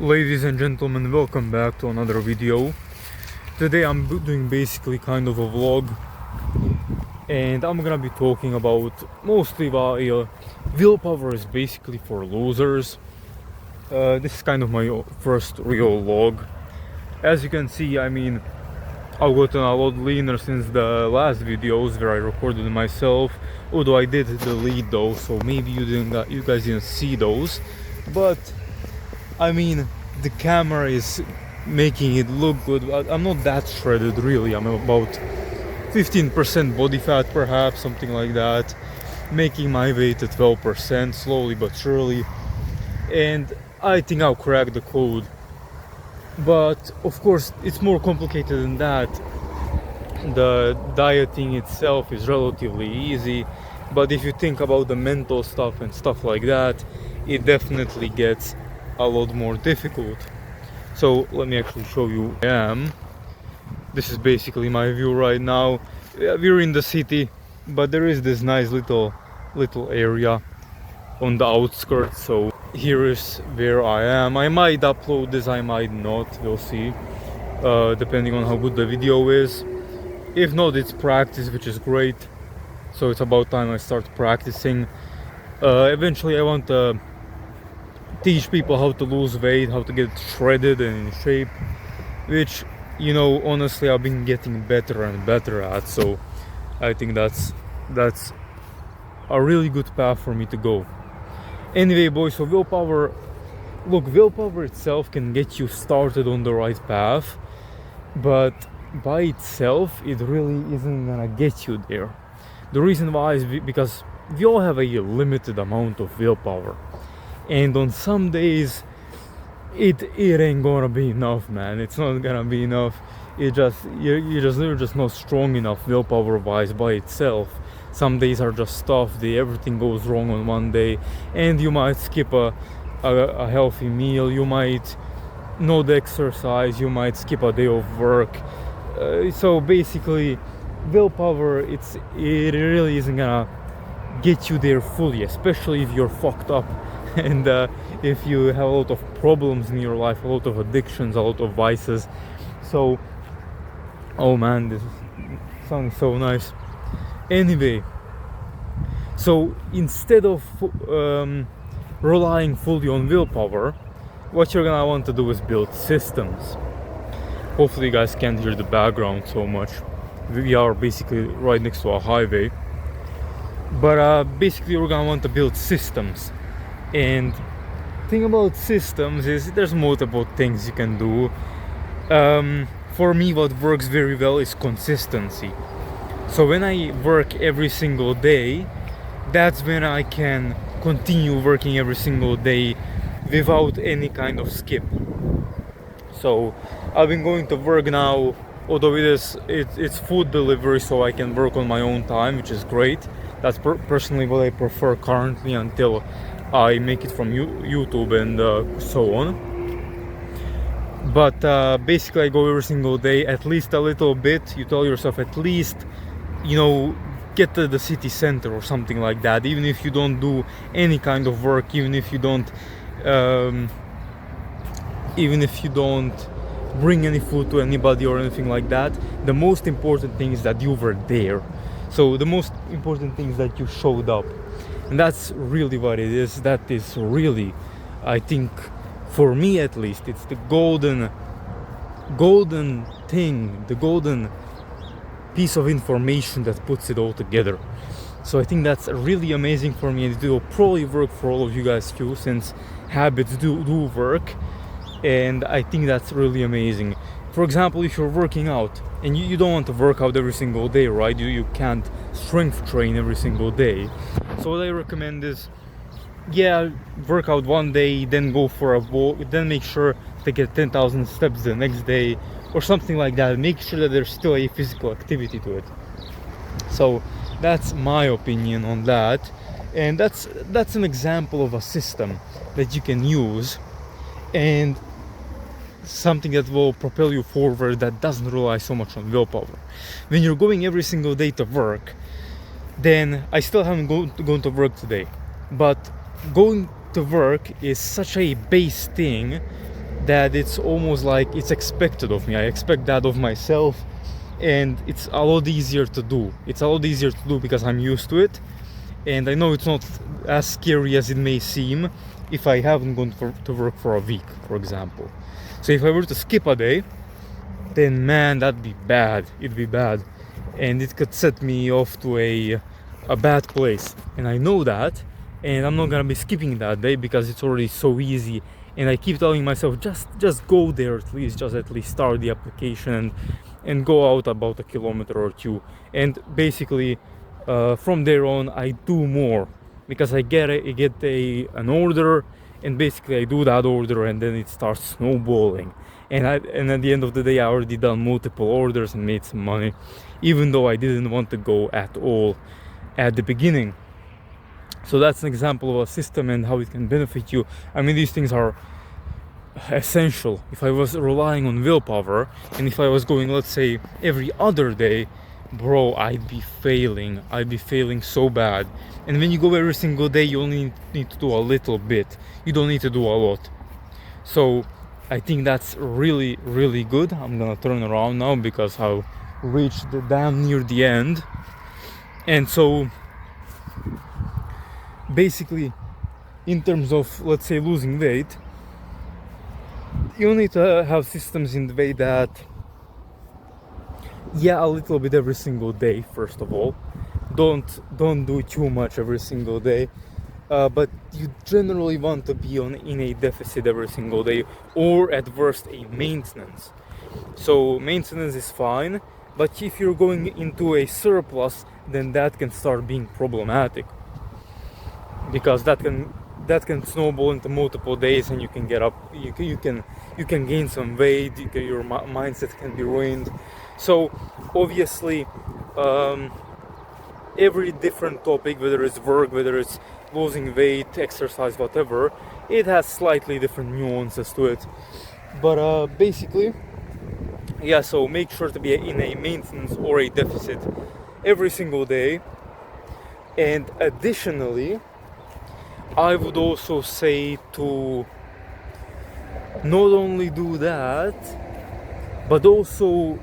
Ladies and gentlemen, welcome back to another video. Today I'm doing basically kind of a vlog, and I'm gonna be talking about mostly why willpower is basically for losers. This is kind of my first real vlog. As you can see, I've gotten a lot leaner since the last videos where I recorded myself, although I did delete those, so maybe you guys didn't see those, but the camera is making it look good. I'm not that shredded really. I'm about 15% body fat, perhaps, something like that, making my weight at 12% slowly but surely, and I think I'll crack the code. But of course it's more complicated than that. The dieting itself is relatively easy, but if you think about the mental stuff and stuff like that, it definitely gets a lot more difficult. So let me actually show you where I am. This is basically my view right now. We're in the city, but there is this nice little area on the outskirts. So here is where I am. I might upload this, I might not, we'll see, depending on how good the video is. If not, it's practice, which is great. So it's about time I start practicing. Eventually I want to teach people how to lose weight, how to get shredded and in shape, which, honestly, I've been getting better and better at. So I think that's a really good path for me to go. Anyway, boys, so willpower itself can get you started on the right path, but by itself it really isn't gonna get you there. The reason why is because we all have a limited amount of willpower, and on some days it ain't gonna be enough, man. It's not gonna be enough. You're just not strong enough willpower wise by itself. Some days are just tough. Everything goes wrong on one day, and you might skip a healthy meal, you might not exercise, you might skip a day of work. So basically willpower, it really isn't gonna get you there fully, especially if you're fucked up and if you have a lot of problems in your life, a lot of addictions, a lot of vices. So, oh man, this sounds so nice. Anyway, so instead of relying fully on willpower, what you're gonna want to do is build systems. Hopefully you guys can't hear the background so much. We are basically right next to a highway, but basically we're gonna want to build systems. And the thing about systems is there's multiple things you can do. For me, what works very well is consistency. So when I work every single day, that's when I can continue working every single day without any kind of skip. So I've been going to work now, although it's food delivery, so I can work on my own time, which is great. That's personally what I prefer currently, until I make it from YouTube and so on. But basically I go every single day, at least a little bit. You tell yourself, at least, get to the city center or something like that. Even if you don't do any kind of work, even if you don't bring any food to anybody or anything like that, the most important thing is that you were there. So the most important thing is that you showed up, and that's really what it is. That is really, I think, for me at least, it's the golden thing, the golden piece of information that puts it all together. So I think that's really amazing for me, and it will probably work for all of you guys too, since habits do work. And I think that's really amazing. For example, if you're working out and you don't want to work out every single day, right? You can't strength train every single day. So what I recommend is, work out one day, then go for a walk, then make sure to get 10,000 steps the next day or something like that. Make sure that there's still a physical activity to it. So that's my opinion on that, and that's an example of a system that you can use, and something that will propel you forward, that doesn't rely so much on willpower. When you're going every single day to work, then I still haven't gone to work today, but going to work is such a base thing that it's almost like it's expected of me. I expect that of myself, and it's a lot easier to do. It's a lot easier to do because I'm used to it, and I know it's not as scary as it may seem if I haven't gone to work for a week, for example. So if I were to skip a day, then man, that'd be bad. It'd be bad, and it could set me off to a bad place. And I know that, and I'm not gonna be skipping that day because it's already so easy. And I keep telling myself, just go there at least, just at least start the application and go out about a kilometer or two. And basically, from there on, I do more because I get an order, and basically I do that order, and then it starts snowballing. And at the end of the day, I already done multiple orders and made some money, even though I didn't want to go at all at the beginning. So that's an example of a system and how it can benefit you. I mean, these things are essential. If I was relying on willpower, and if I was going, let's say, every other day, bro, I'd be failing so bad. And when you go every single day, you only need to do a little bit. You don't need to do a lot. So I think that's really, really good. I'm gonna turn around now because I've reached damn near the end. And so basically, in terms of, let's say, losing weight, you need to have systems in the way that, yeah, a little bit every single day. First of all, don't do too much every single day, but you generally want to be in a deficit every single day, or at worst a maintenance. So maintenance is fine, but if you're going into a surplus, then that can start being problematic, because that can snowball into multiple days, and you can get up, you can gain some weight, your mindset can be ruined. So obviously, every different topic, whether it's work, whether it's losing weight, exercise, whatever, it has slightly different nuances to it. But basically, yeah, so make sure to be in a maintenance or a deficit every single day. And additionally, I would also say to not only do that, but also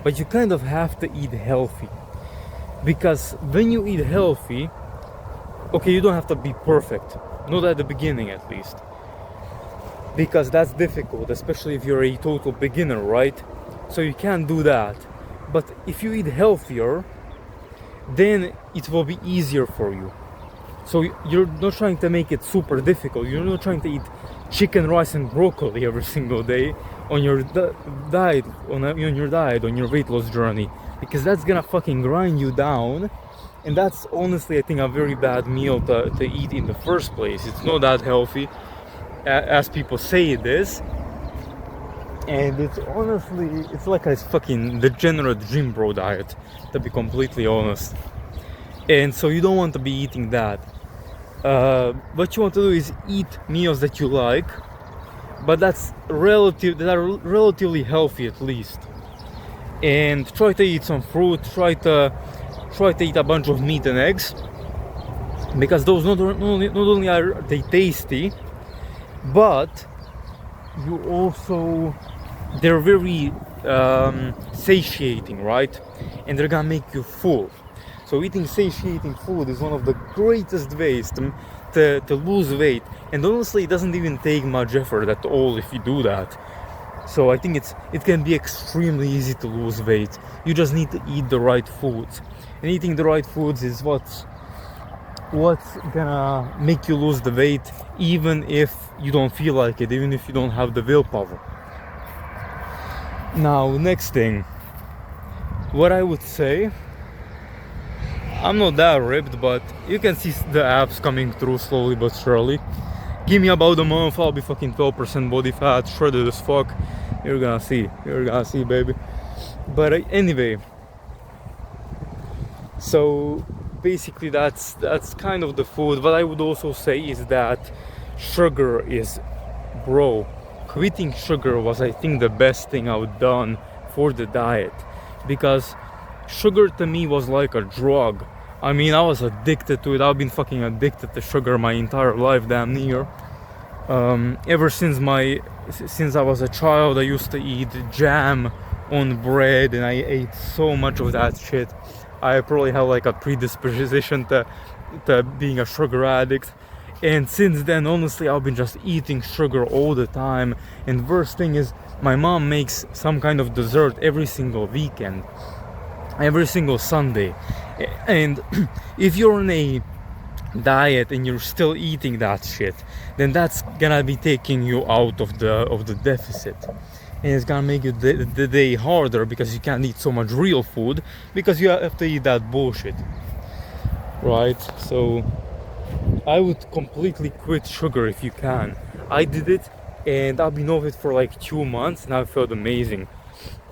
but you kind of have to eat healthy. Because when you eat healthy, okay, you don't have to be perfect, not at the beginning at least, because that's difficult, especially if you're a total beginner, right? So you can't do that. But if you eat healthier, then it will be easier for you. So you're not trying to make it super difficult. You're not trying to eat chicken, rice and broccoli every single day on your diet, on your weight loss journey, because that's gonna fucking grind you down. And that's honestly, I think, a very bad meal to eat in the first place. It's not that healthy as people say it is. And it's honestly, it's like a fucking degenerate gym bro diet, to be completely honest. And so you don't want to be eating that. What you want to do is eat meals that you like, but that are relatively healthy at least. And try to eat some fruit, try to eat a bunch of meat and eggs, because those not only are they tasty, but you also, they're very satiating, right? And they're gonna make you full. So eating satiating food is one of the greatest ways to lose weight. And honestly, it doesn't even take much effort at all if you do that. So I think it can be extremely easy to lose weight. You just need to eat the right foods. And eating the right foods is what's gonna make you lose the weight, even if you don't feel like it, even if you don't have the willpower. Now, next thing, what I would say, I'm not that ripped, but you can see the abs coming through slowly but surely. Give me about a month, I'll be fucking 12% body fat, shredded as fuck. You're gonna see, baby. But anyway, so basically that's kind of the food. What I would also say is that sugar is, bro, quitting sugar was, I think, the best thing I've done for the diet, because sugar to me was like a drug. I mean, I was addicted to it. I've been fucking addicted to sugar my entire life, damn near. Since I was a child, I used to eat jam on bread, and I ate so much of that shit. I probably have like a predisposition to being a sugar addict. And since then, honestly, I've been just eating sugar all the time. And worst thing is, my mom makes some kind of dessert every single weekend, every single Sunday. And if you're on a diet and you're still eating that shit, then that's gonna be taking you out of the deficit, and it's gonna make the day harder because you can't eat so much real food because you have to eat that bullshit, right? So I would completely quit sugar if you can. I did it, and I've been off it for like 2 months, and I felt amazing,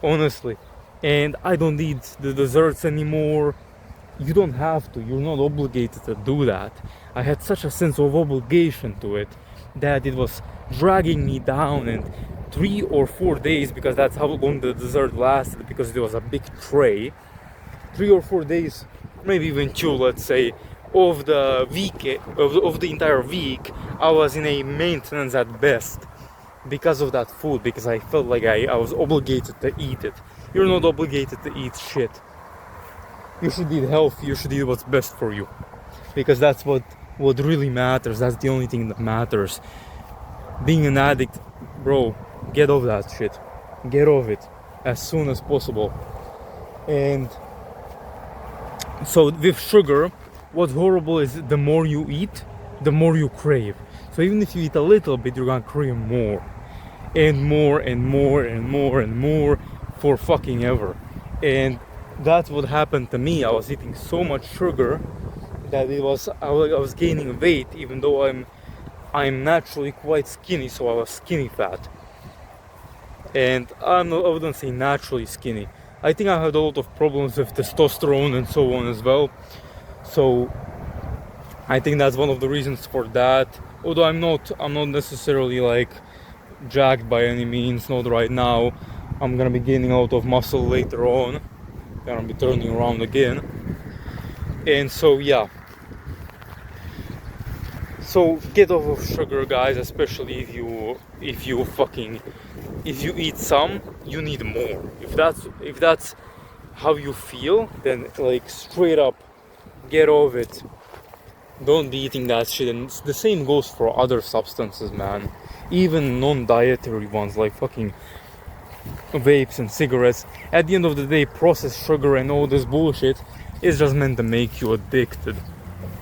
honestly. And I don't eat the desserts anymore. You don't have to, you're not obligated to do that. I had such a sense of obligation to it that it was dragging me down, and 3 or 4 days, because that's how long the dessert lasted, because it was a big tray, 3 or 4 days, maybe even 2, let's say, of the week, of the entire week, I was in a maintenance at best because of that food, because I felt like I was obligated to eat it. You're not obligated to eat shit. You should eat healthy, you should eat what's best for you, because that's what really matters. That's the only thing that matters. Being an addict, bro, get off that shit. Get off it as soon as possible. And so with sugar, what's horrible is the more you eat, the more you crave. So even if you eat a little bit, you're gonna crave more and more and more and more and more for fucking ever. And that's what happened to me. I was eating so much sugar that I was gaining weight, even though I'm naturally quite skinny, so I was skinny fat. And I wouldn't say naturally skinny. I think I had a lot of problems with testosterone and so on as well. So I think that's one of the reasons for that. Although I'm not necessarily like jacked by any means, not right now. I'm gonna be gaining a lot of muscle later on. Gonna be turning around again. And so yeah, so get off of sugar, guys, especially if you eat some, you need more. If that's how you feel, then like straight up get off it. Don't be eating that shit. And the same goes for other substances, man, even non-dietary ones like fucking vapes and cigarettes. At the end of the day, processed sugar and all this bullshit is just meant to make you addicted.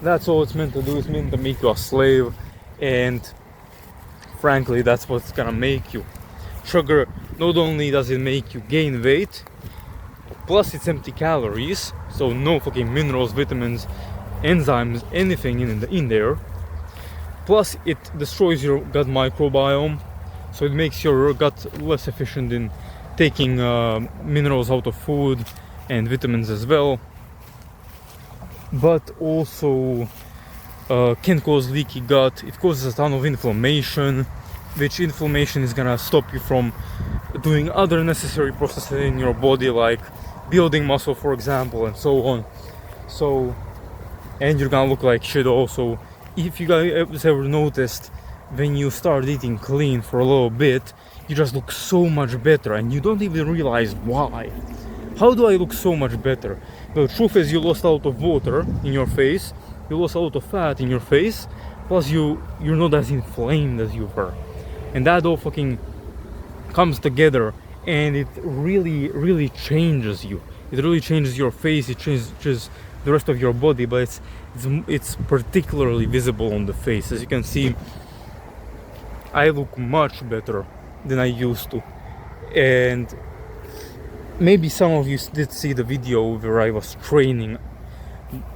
That's all it's meant to do. It's meant to make you a slave, and frankly, that's what's gonna make you. Sugar, not only does it make you gain weight, plus it's empty calories, so no fucking minerals, vitamins, enzymes, anything in there. Plus it destroys your gut microbiome, so it makes your gut less efficient in taking minerals out of food and vitamins as well. But also can cause leaky gut. It causes a ton of inflammation, which inflammation is gonna stop you from doing other necessary processes in your body, like building muscle, for example, and so on. So, and you're gonna look like shit also. If you guys ever noticed, when you start eating clean for a little bit, you just look so much better, and you don't even realize why. How do I look so much better? The truth is, you lost a lot of water in your face, you lost a lot of fat in your face, plus you're not as inflamed as you were. And that all fucking comes together, and it really changes you. It really changes your face, it changes the rest of your body, but it's particularly visible on the face. As you can see, I look much better than I used to. And maybe some of you did see the video where I was training.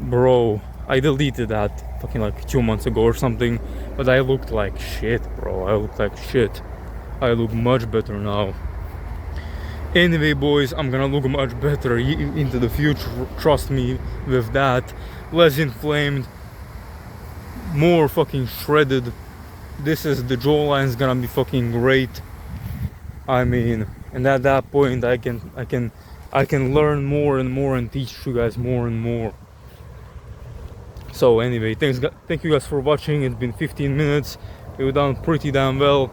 Bro, I deleted that fucking like 2 months ago or something, but I looked like shit, bro. I looked like shit. I look much better now. Anyway, boys, I'm gonna look much better into the future, trust me with that. Less inflamed, more fucking shredded. The jawline's gonna be fucking great. I mean, and at that point I can learn more and more and teach you guys more and more. So anyway, thank you guys for watching. It's been 15 minutes. We've done pretty damn well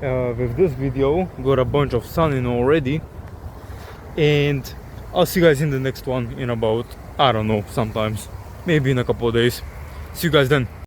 with this video. Got a bunch of sun in already. And I'll see you guys in the next one in about, I don't know, sometimes. Maybe in a couple of days. See you guys then.